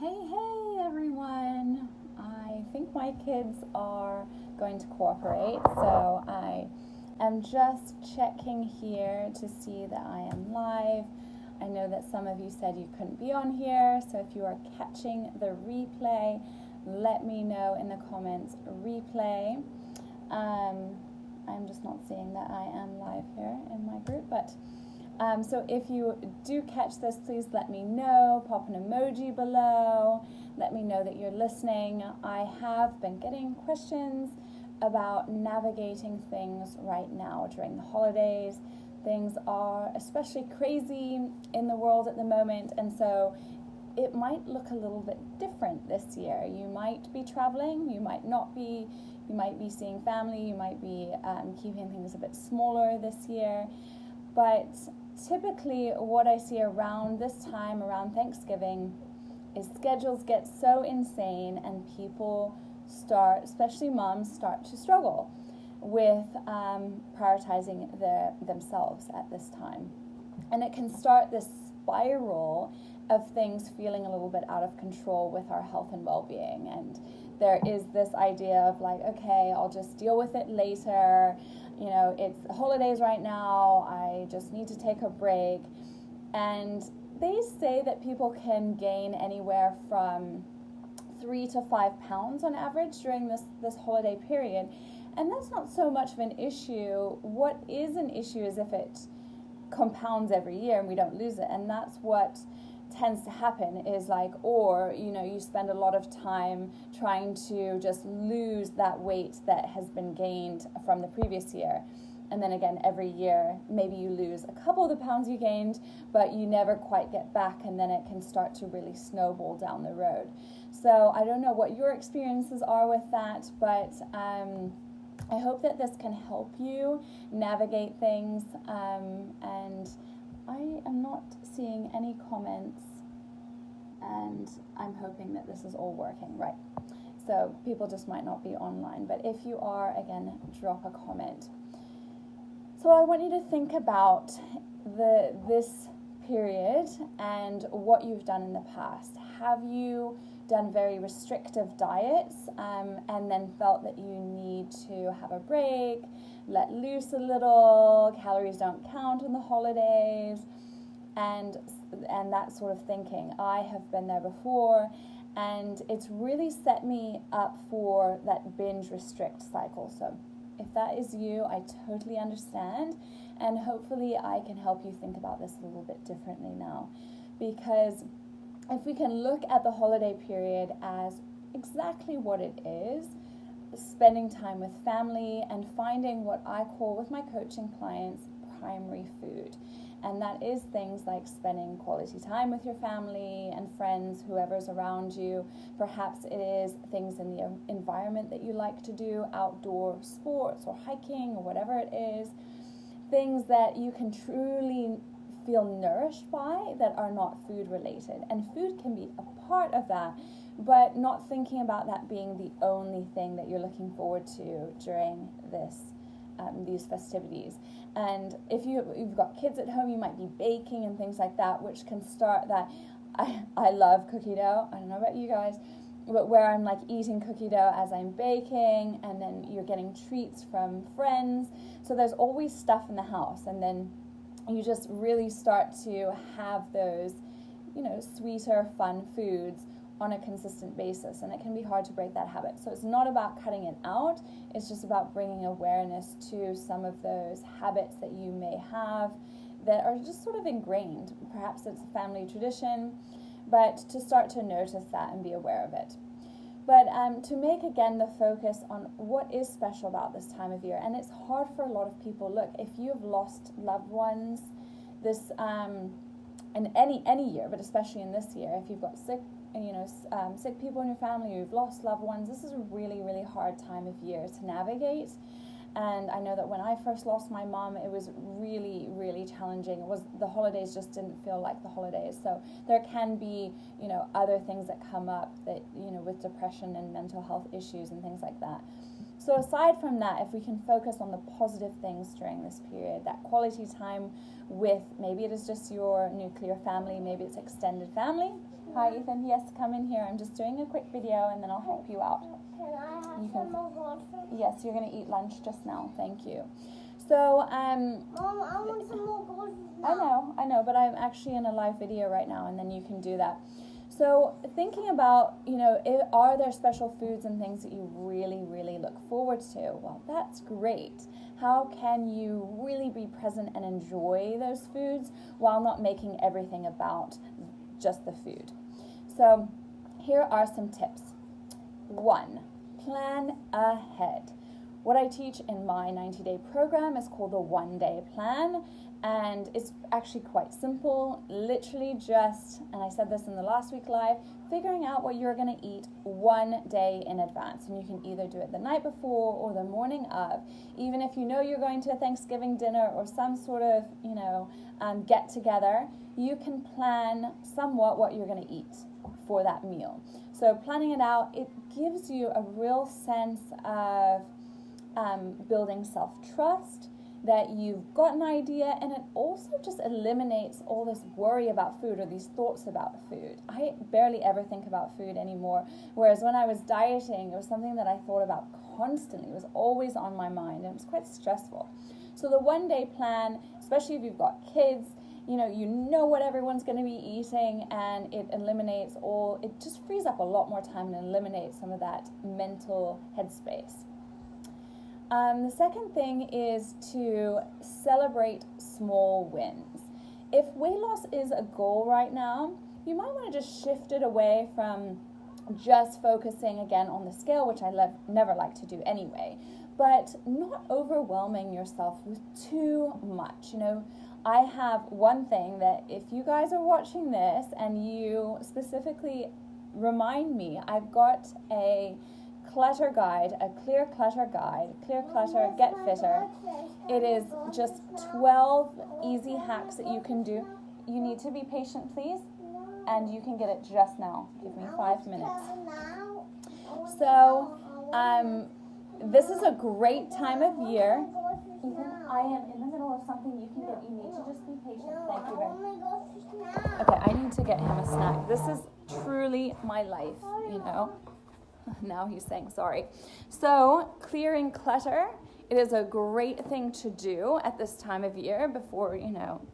Hey everyone. I think my kids are going to cooperate, so I am just checking here to see that I am live. I know that some of you said you couldn't be on here, so if you are catching the replay, let me know in the comments. Replay. I'm just not seeing that I am live here in my group, but so if you do catch this, please let me know. Pop an emoji below. Let me know that you're listening. I have been getting questions about navigating things right now during the holidays. Things are especially crazy in the world at the moment, and so it might look a little bit different this year. You might be traveling, you might not be, you might be seeing family, you might be keeping things a bit smaller this year. But typically what I see around this time, around Thanksgiving, is schedules get so insane and people start, especially moms, start to struggle with prioritizing themselves at this time. And it can start this spiral of things feeling a little bit out of control with our health and well-being. And there is this idea of like, okay, I'll just deal with it later. You know, it's holidays right now. I just need to take a break. And they say that people can gain anywhere from 3 to 5 pounds on average during this holiday period. And that's not so much of an issue. What is an issue is if it compounds every year and we don't lose it. And that's what tends to happen is like, or you spend a lot of time trying to just lose that weight that has been gained from the previous year, and then again every year maybe you lose a couple of the pounds you gained, but you never quite get back, and then it can start to really snowball down the road. So I don't know what your experiences are with that, but I hope that this can help you navigate things, and I am not seeing any comments, and I'm hoping that this is all working right. So people just might not be online, but if you are, again, drop a comment. So I want you to think about this period and what you've done in the past. Have you done very restrictive diets and then felt that you need to have a break, let loose a little, calories don't count on the holidays, and that sort of thinking? I have been there before, and it's really set me up for that binge restrict cycle. So if that is you, I totally understand, and hopefully I can help you think about this a little bit differently now, because if we can look at the holiday period as exactly what it is, spending time with family and finding what I call with my coaching clients primary food. And that is things like spending quality time with your family and friends, whoever's around you. Perhaps it is things in the environment that you like to do, outdoor sports or hiking or whatever it is. Things that you can truly feel nourished by that are not food related. And food can be a part of that, but not thinking about that being the only thing that you're looking forward to during these festivities. And if you've got kids at home, you might be baking and things like that, which can start that. I love cookie dough. I don't know about you guys, but where I'm like eating cookie dough as I'm baking, and then you're getting treats from friends. So there's always stuff in the house, and then you just really start to have those, sweeter, fun foods on a consistent basis, and it can be hard to break that habit. So it's not about cutting it out, it's just about bringing awareness to some of those habits that you may have that are just sort of ingrained. Perhaps it's a family tradition, but to start to notice that and be aware of it. But to make, again, the focus on what is special about this time of year, and it's hard for a lot of people. Look, if you've lost loved ones this in any year, but especially in this year, if you've got sick people in your family, you've lost loved ones, this is a really, really hard time of year to navigate. And I know that when I first lost my mom, it was really, really challenging. The holidays just didn't feel like the holidays. So there can be, other things that come up that, with depression and mental health issues and things like that. So aside from that, if we can focus on the positive things during this period, that quality time with, maybe it is just your nuclear family, maybe it's extended family. Hi Ethan, yes, come in here. I'm just doing a quick video and then I'll help you out. Can I have some more water? Yes, you're going to eat lunch just now. Thank you. So, Mom, I want some more water now. I know, but I'm actually in a live video right now and then you can do that. So thinking about, are there special foods and things that you really, really look forward to? Well, that's great. How can you really be present and enjoy those foods while not making everything about just the food? So here are some tips. 1, plan ahead. What I teach in my 90-day program is called the 1-day plan, and it's actually quite simple. Literally just, and I said this in the last week live, figuring out what you're going to eat 1 day in advance. And you can either do it the night before or the morning of. Even if you know you're going to a Thanksgiving dinner or some sort of, get together, you can plan somewhat what you're going to eat for that meal. So planning it out, it gives you a real sense of building self-trust, that you've got an idea, and it also just eliminates all this worry about food or these thoughts about food. I barely ever think about food anymore, whereas when I was dieting, it was something that I thought about constantly. It was always on my mind, and it was quite stressful. So the 1-day plan, especially if you've got kids, you know what everyone's going to be eating, and it just frees up a lot more time and eliminates some of that mental headspace. The second thing is to celebrate small wins. If weight loss is a goal right now, you might want to just shift it away from just focusing again on the scale, which I never like to do anyway, but not overwhelming yourself with too much. I have one thing that if you guys are watching this and you specifically remind me, I've got a clutter guide, a clear clutter guide, Clear Clutter Get Fitter. It is just 12 easy hacks that you can do. You need to be patient, please, and you can get it just now. Give me 5 minutes. So, this is a great time of year. Ethan, I am in the middle of something you can get. You need to just be patient. Thank you very much. Okay, I need to get him a snack. This is truly my life, Now he's saying sorry. So, clearing clutter, it is a great thing to do at this time of year before,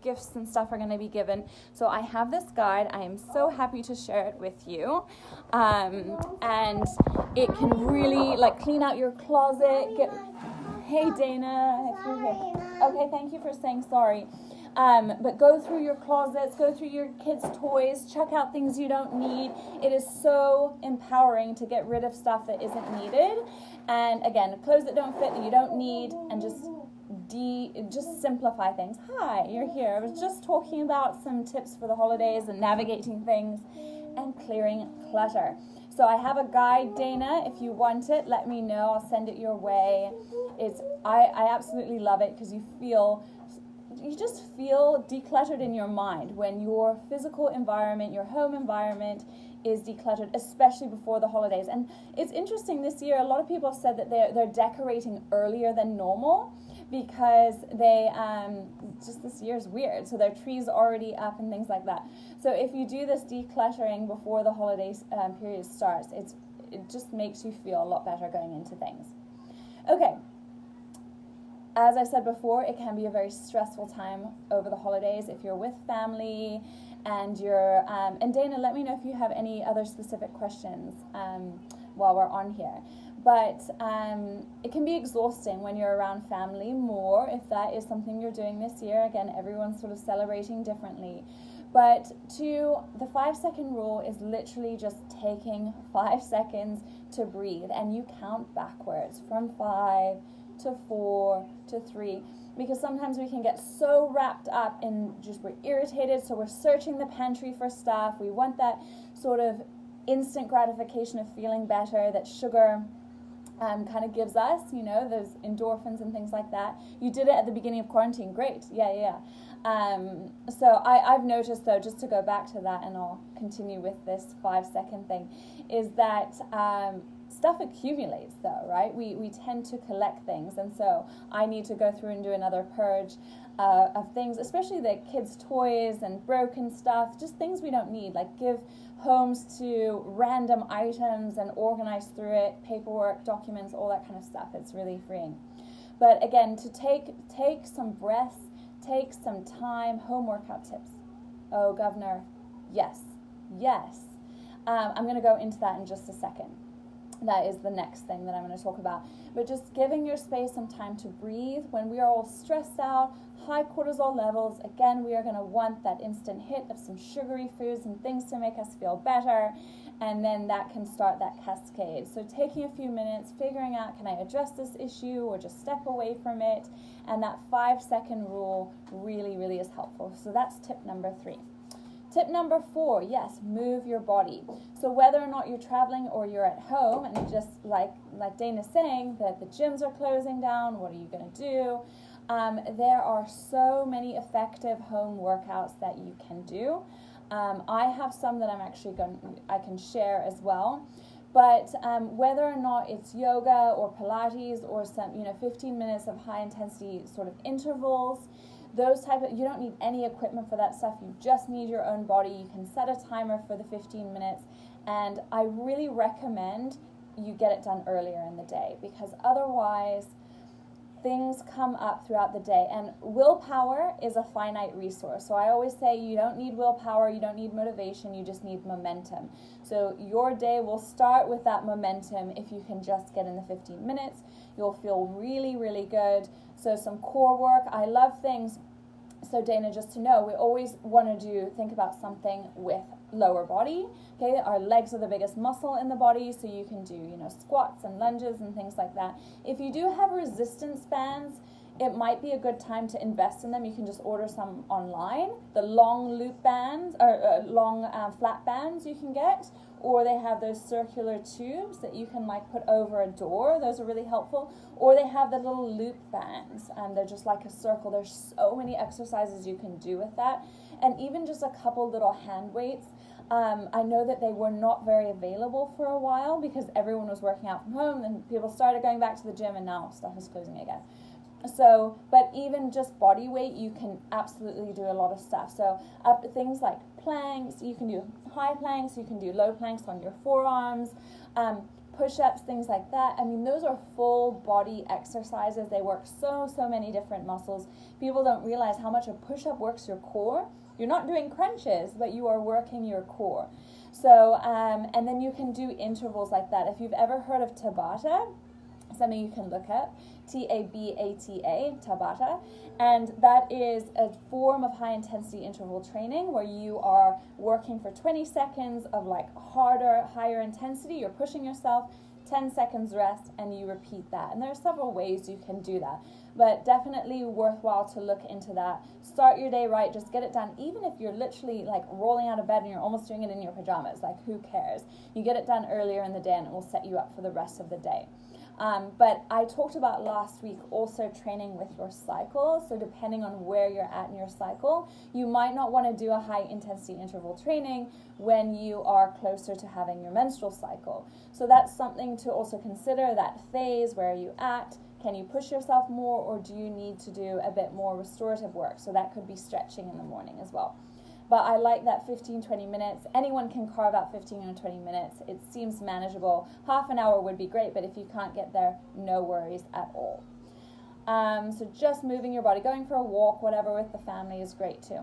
gifts and stuff are going to be given. So I have this guide. I am so happy to share it with you. And it can really, clean out your closet. Hey, Dana, if you're here. Okay, thank you for saying sorry. But go through your closets, go through your kids' toys, check out things you don't need. It is so empowering to get rid of stuff that isn't needed. And again, clothes that don't fit, that you don't need, and just simplify things. Hi, you're here. I was just talking about some tips for the holidays and navigating things and clearing clutter. So I have a guide, Dana. If you want it, let me know. I'll send it your way. I absolutely love it because you just feel decluttered in your mind when your physical environment, your home environment is decluttered, especially before the holidays. And it's interesting this year, a lot of people have said that they're decorating earlier than normal because they just this year's weird. So their tree's already up and things like that. So if you do this decluttering before the holidays period starts, it just makes you feel a lot better going into things. Okay. As I said before, it can be a very stressful time over the holidays if you're with family and you're, and Dana, let me know if you have any other specific questions while we're on here. But it can be exhausting when you're around family more, if that is something you're doing this year. Again, everyone's sort of celebrating differently. But the 5-second rule is literally just taking 5 seconds to breathe, and you count backwards from 5 to 4 to 3, because sometimes we can get so wrapped up in we're irritated, so we're searching the pantry for stuff. We want that sort of instant gratification of feeling better that sugar kind of gives us, those endorphins and things like that. You did it at the beginning of quarantine, great, yeah. So I've noticed, though, just to go back to that, and I'll continue with this 5-second thing, is that stuff accumulates though, right? We tend to collect things, and so I need to go through and do another purge of things, especially the kids' toys and broken stuff, just things we don't need, like give homes to random items and organize through it, paperwork, documents, all that kind of stuff. It's really freeing. But again, to take some breaths, take some time. Home workout tips. Oh, Governor, yes. I'm going to go into that in just a second. That is the next thing that I'm going to talk about. But just giving your space some time to breathe. When we are all stressed out, high cortisol levels, again, we are going to want that instant hit of some sugary foods and things to make us feel better. And then that can start that cascade. So taking a few minutes, figuring out, can I address this issue or just step away from it? And that 5-second rule really, really is helpful. So that's tip number 3. Tip number 4, yes, move your body. So whether or not you're traveling or you're at home, and just like Dana's saying, that the gyms are closing down, what are you going to do? There are so many effective home workouts that you can do. I have some that I can share as well. But whether or not it's yoga or Pilates or some 15 minutes of high intensity sort of intervals, those you don't need any equipment for that stuff. You just need your own body. You can set a timer for the 15 minutes, and I really recommend you get it done earlier in the day, because otherwise things come up throughout the day, and willpower is a finite resource. So I always say you don't need willpower, you don't need motivation, you just need momentum. So your day will start with that momentum. If you can just get in the 15 minutes, you'll feel really, really good. So some core work. I love things. So Dana, just to know, we always want to think about something with lower body. Okay, our legs are the biggest muscle in the body, so you can do squats and lunges and things like that. If you do have resistance bands, it might be a good time to invest in them. You can just order some online. The long loop bands or long flat bands you can get, or they have those circular tubes that you can put over a door. Those are really helpful. Or they have the little loop bands, and they're just like a circle. There's so many exercises you can do with that, and even just a couple little hand weights. I know that they were not very available for a while because everyone was working out from home, and people started going back to the gym, and now stuff is closing again. So, but even just body weight, you can absolutely do a lot of stuff. So things like planks, you can do high planks, you can do low planks on your forearms, push-ups, things like that. I mean, those are full body exercises. They work so many different muscles. People don't realize how much a push-up works your core. You're not doing crunches, but you are working your core. So, and then you can do intervals like that. If you've ever heard of Tabata, something you can look up, Tabata, Tabata, and that is a form of high intensity interval training where you are working for 20 seconds of harder, higher intensity. You're pushing yourself, 10 seconds rest, and you repeat that. And there are several ways you can do that, but definitely worthwhile to look into that. Start your day right, just get it done. Even if you're literally rolling out of bed and you're almost doing it in your pajamas, who cares? You get it done earlier in the day and it will set you up for the rest of the day. But I talked about last week also training with your cycle. So depending on where you're at in your cycle, you might not want to do a high intensity interval training when you are closer to having your menstrual cycle. So that's something to also consider, that phase. Where are you at? Can you push yourself more, or do you need to do a bit more restorative work? So that could be stretching in the morning as well. But I like that 15-20 minutes. Anyone can carve out 15 or 20 minutes. It seems manageable. Half an hour would be great, but if you can't get there, no worries at all. So just moving your body, going for a walk, whatever, with the family is great too.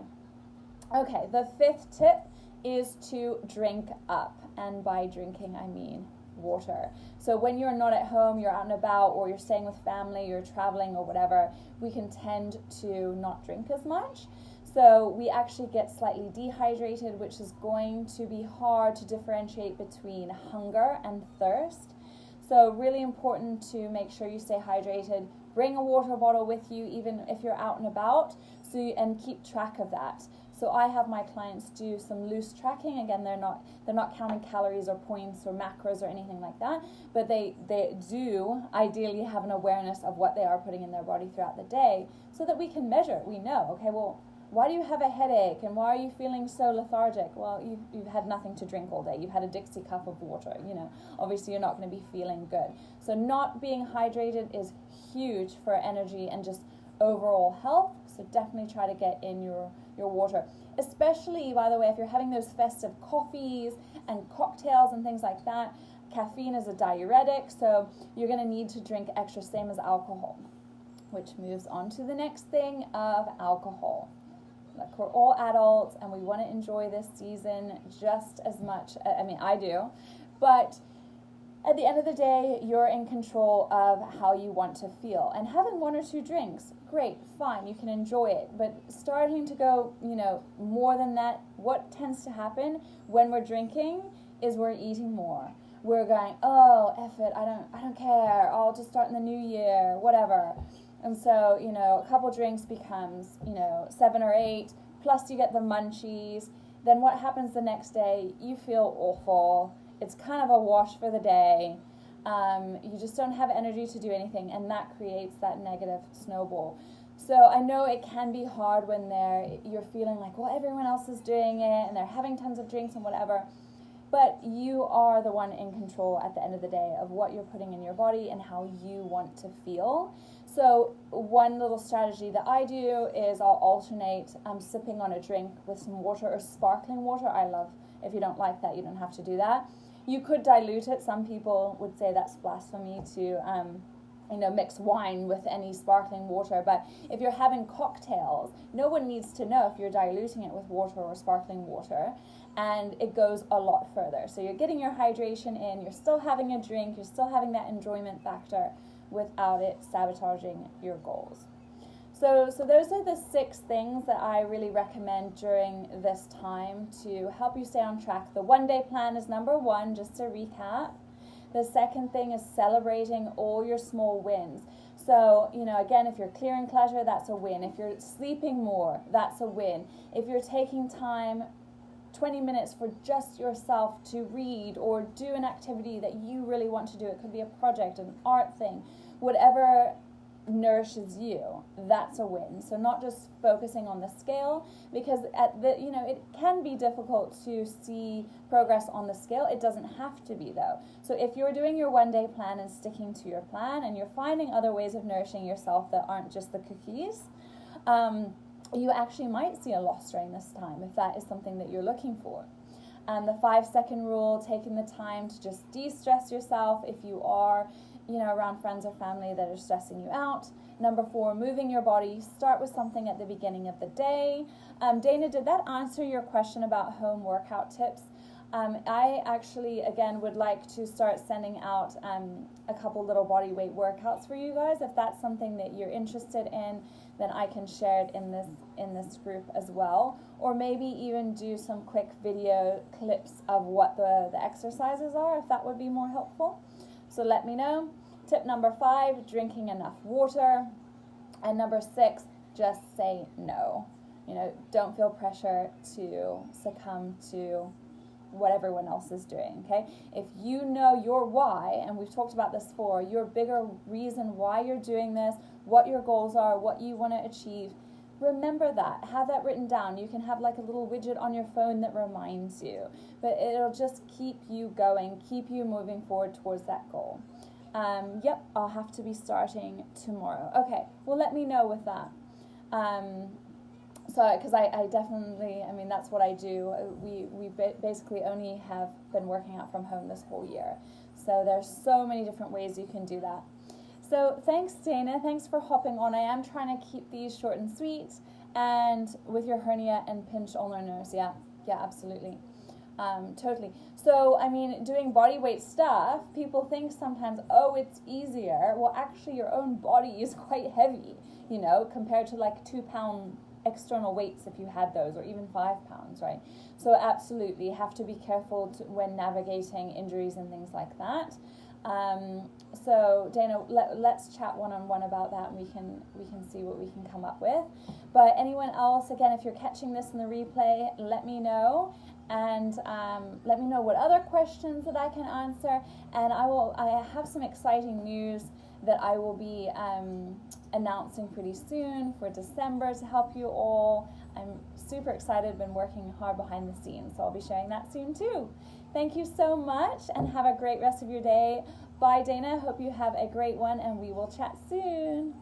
Okay, the 5th tip is to drink up. And by drinking, I mean water. So when you're not at home, you're out and about, or you're staying with family, you're traveling or whatever, we can tend to not drink as much. So we actually get slightly dehydrated, which is going to be hard to differentiate between hunger and thirst. So really important to make sure you stay hydrated. Bring a water bottle with you, even if you're out and about, and keep track of that. So I have my clients do some loose tracking. Again, they're not counting calories or points or macros or anything like that, but they do ideally have an awareness of what they are putting in their body throughout the day, so that we can measure. We know, okay, well, why do you have a headache and why are you feeling so lethargic? Well, you've had nothing to drink all day. You've had a Dixie cup of water, obviously you're not going to be feeling good. So not being hydrated is huge for energy and just overall health. So definitely try to get in your water, especially, by the way, if you're having those festive coffees and cocktails and things like that. Caffeine is a diuretic, so you're going to need to drink extra, same as alcohol, which moves on to the next thing of alcohol. Like, we're all adults and we want to enjoy this season just as much. I mean, I do, but at the end of the day, you're in control of how you want to feel. And having 1 or 2 drinks, great, fine, you can enjoy it. But starting to go, more than that, what tends to happen when we're drinking is we're eating more. We're going, oh, F it, I don't care, I'll just start in the new year, whatever. And so, a couple drinks becomes, 7 or 8, plus you get the munchies. Then what happens the next day? You feel awful. It's kind of a wash for the day. You just don't have energy to do anything, and that creates that negative snowball. So I know it can be hard when you're feeling like, well, everyone else is doing it, and they're having tons of drinks and whatever. But you are the one in control at the end of the day of what you're putting in your body and how you want to feel. So one little strategy that I do is I'll alternate sipping on a drink with some water or sparkling water. I love, if you don't like that, you don't have to do that. You could dilute it. Some people would say that's blasphemy to mix wine with any sparkling water. But if you're having cocktails, no one needs to know if you're diluting it with water or sparkling water. And it goes a lot further. So you're getting your hydration in, you're still having a drink, you're still having that enjoyment factor without it sabotaging your goals. So those are the 6 things that I really recommend during this time to help you stay on track. The 1-day plan is number 1, just to recap. The second thing is celebrating all your small wins. So, again, if you're clearing clutter, that's a win. If you're sleeping more, that's a win. If you're taking time, 20 minutes for just yourself to read or do an activity that you really want to do. It could be a project, an art thing, whatever nourishes you, that's a win. So not just focusing on the scale, because it can be difficult to see progress on the scale. It doesn't have to be, though. So if you're doing your 1-day plan and sticking to your plan, and you're finding other ways of nourishing yourself that aren't just the cookies, you actually might see a loss during this time if that is something that you're looking for. The 5-second rule, taking the time to just de-stress yourself if you are, around friends or family that are stressing you out. Number 4, moving your body. Start with something at the beginning of the day. Dana, did that answer your question about home workout tips? I actually, again, would like to start sending out a couple little body weight workouts for you guys. If that's something that you're interested in, then I can share it in this group as well. Or maybe even do some quick video clips of what the exercises are, if that would be more helpful. So let me know. Tip number 5, drinking enough water. And number 6, just say no. Don't feel pressure to succumb to what everyone else is doing, okay? If you know your why, and we've talked about this before, your bigger reason why you're doing this, what your goals are, what you want to achieve, remember that. Have that written down. You can have like a little widget on your phone that reminds you, but it'll just keep you going, keep you moving forward towards that goal. Yep, I'll have to be starting tomorrow. Okay, well, let me know with that. Because I definitely, that's what I do. We basically only have been working out from home this whole year. So there's so many different ways you can do that. So thanks, Dana. Thanks for hopping on. I am trying to keep these short and sweet. And with your hernia and pinched ulnar nerves, yeah, absolutely. Totally. So, doing body weight stuff, people think sometimes, oh, it's easier. Well, actually, your own body is quite heavy, compared to like 2-pound external weights if you had those, or even 5 pounds, right? So absolutely have to be careful when navigating injuries and things like that. So Dana, let's chat one-on-one about that, and we can see what we can come up with. But anyone else, again, if you're catching this in the replay, let me know, and let me know what other questions that I can answer. And I have some exciting news that I will be announcing pretty soon for December to help you all. I'm super excited, been working hard behind the scenes, so I'll be sharing that soon too. Thank you so much and have a great rest of your day. Bye, Dana. Hope you have a great one and we will chat soon.